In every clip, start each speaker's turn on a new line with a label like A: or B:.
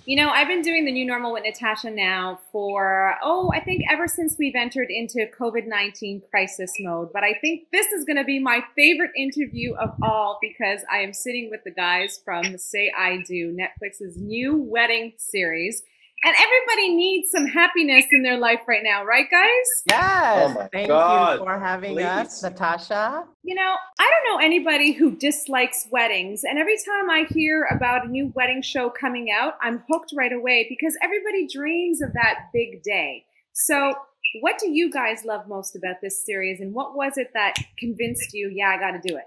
A: You know, I've been doing the new normal with Natasha now for, I think ever since we've entered into COVID-19 crisis mode. But I think this is going to be my favorite interview of all because I am sitting with the guys from Say I Do, Netflix's new wedding series. And everybody needs some happiness in their life right now, right, guys?
B: Yes,
C: Oh my
B: thank
C: God.
B: you for having us,
C: Please.
B: Natasha.
A: You know, I don't know anybody who dislikes weddings. And every time I hear about a new wedding show coming out, I'm hooked right away because everybody dreams of that big day. So, what do you guys love most about this series? And what was it that convinced you, yeah, I got to do it?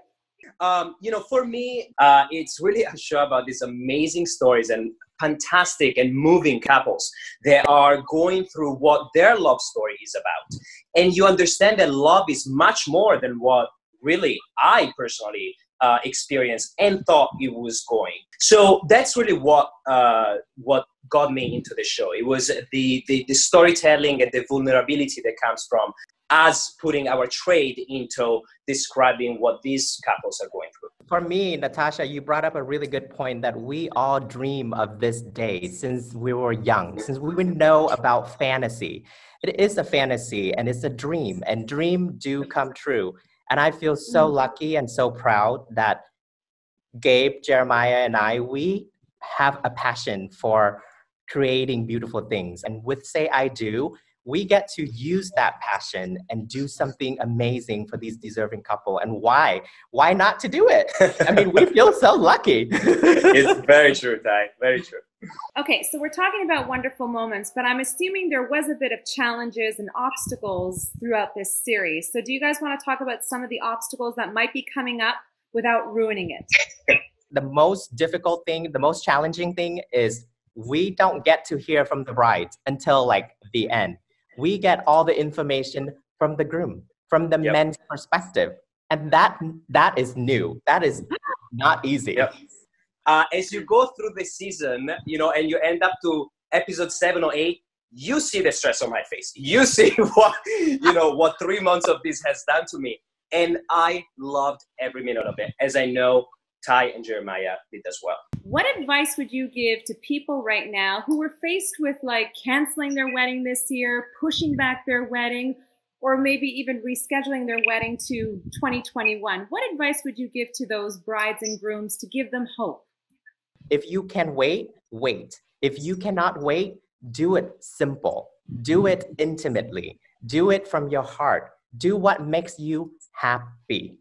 C: For me, it's really a show about these amazing stories and fantastic and moving couples that are going through what their love story is about. And you understand that love is much more than what really I personally experienced and thought it was going. So that's really what got me into the show. It was the storytelling and the vulnerability that comes from us putting our trade into describing what these couples are going through.
B: For me, Natasha, you brought up a really good point that we all dream of this day since we were young, since we would know about fantasy. It is a fantasy and it's a dream, and dreams do come true. And I feel so lucky and so proud that Gabe, Jeremiah, and we have a passion for creating beautiful things. And with Say I Do, we get to use that passion and do something amazing for these deserving couple. And why? Why not to do it? I mean, we feel so lucky.
C: It's very true, Thai. Very true.
A: Okay, so we're talking about wonderful moments, but I'm assuming there was a bit of challenges and obstacles throughout this series. So do you guys want to talk about some of the obstacles that might be coming up without ruining it?
B: The most difficult thing, the most challenging thing is we don't get to hear from the bride until like the end. We get all the information from the groom, from the men's perspective. And that is new. That is not easy.
C: Yep. As you go through the season, and you end up to episode 7 or 8, you see the stress on my face. You see what 3 months of this has done to me. And I loved every minute of it, as I know Ty and Jeremiah did as well.
A: What advice would you give to people right now who were faced with like canceling their wedding this year, pushing back their wedding, or maybe even rescheduling their wedding to 2021? What advice would you give to those brides and grooms to give them hope?
B: If you can wait, wait. If you cannot wait, do it simple. Do it intimately. Do it from your heart. Do what makes you happy.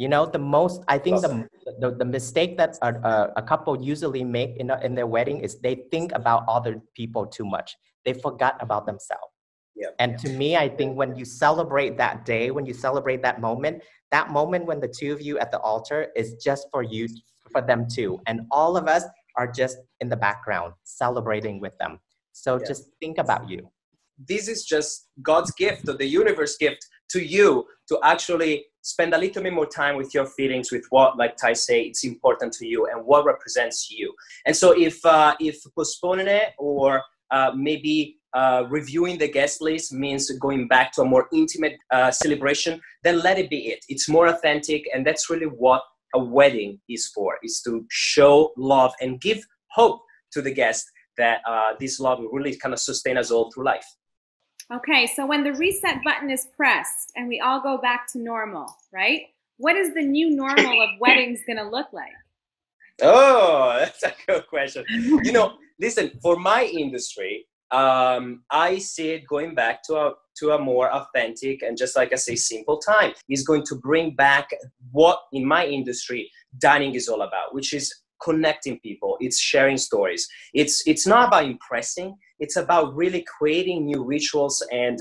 B: I think the mistake that a couple usually make in their wedding is they think about other people too much. They forgot about themselves.
C: Yeah.
B: And to me, I think when you celebrate that day, when you celebrate that moment when the two of you at the altar is just for you, for them too. And all of us are just in the background celebrating with them. So just think about you.
C: This is just God's gift, or the universe gift to you to actually spend a little bit more time with your feelings, with what, like Ty say, it's important to you and what represents you. And so if postponing it or maybe reviewing the guest list means going back to a more intimate celebration, then let it be it. It's more authentic, and that's really what a wedding is for, is to show love and give hope to the guest that this love will really kind of sustain us all through life.
A: Okay, so when the reset button is pressed and we all go back to normal, right? What is the new normal of weddings going to look like?
C: Oh, that's a good question. Listen, for my industry, I see it going back to a more authentic and, just like I say, simple time. It's going to bring back what in my industry dining is all about, which is connecting people. It's sharing stories. It's not about impressing. It's about really creating new rituals and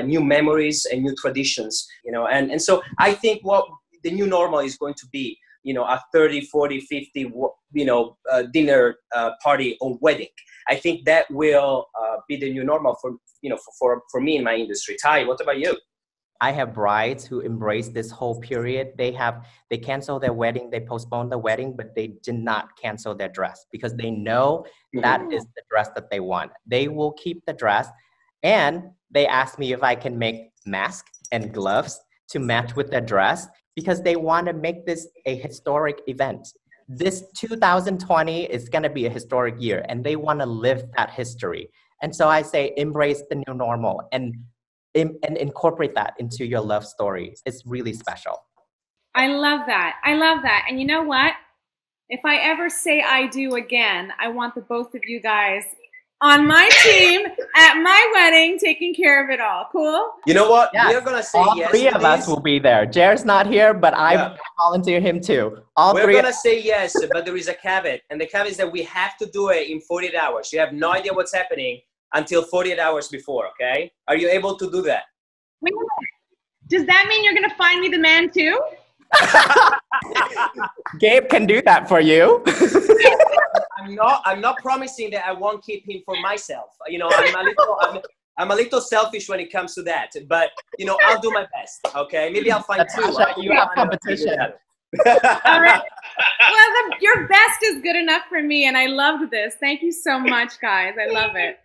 C: new memories and new traditions. And so I think what the new normal is going to be, a 30, 40, 50, dinner party or wedding. I think that will be the new normal for me in my industry. Ty, what about you?
B: I have brides who embrace this whole period. They cancel their wedding, they postpone the wedding, but they did not cancel their dress because they know that is the dress that they want. They will keep the dress, and they asked me if I can make masks and gloves to match with their dress because they want to make this a historic event. this 2020 is going to be a historic year, and they want to live that history. And so I say, embrace the new normal and incorporate that into your love story. It's really special.
A: I love that. I love that. And you know what? If I ever say I do again, I want the both of you guys on my team at my wedding, taking care of it all. Cool?
C: You know what?
B: Yes.
C: We are going to say
B: all
C: yes.
B: Three of us will be there. Jared's not here, but I volunteer him too.
C: We're going to say yes, but there is a caveat. And the caveat is that we have to do it in 48 hours. You have no idea what's happening until 48 hours before, okay? Are you able to do that?
A: Wait a minute. Does that mean you're going to find me the man too?
B: Gabe can do that for you.
C: I'm not promising that I won't keep him for myself. You know, I'm a little selfish when it comes to that, but you know, I'll do my best. Okay, maybe I'll find
B: Natasha,
C: two.
B: You have competition.
A: All right. Well, your best is good enough for me, and I loved this. Thank you so much, guys. I love it.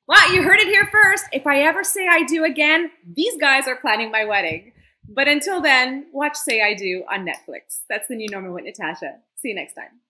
A: Well, you heard it here first. If I ever say I do again, these guys are planning my wedding. But until then, watch Say I Do on Netflix. That's the new normal with Natasha. See you next time.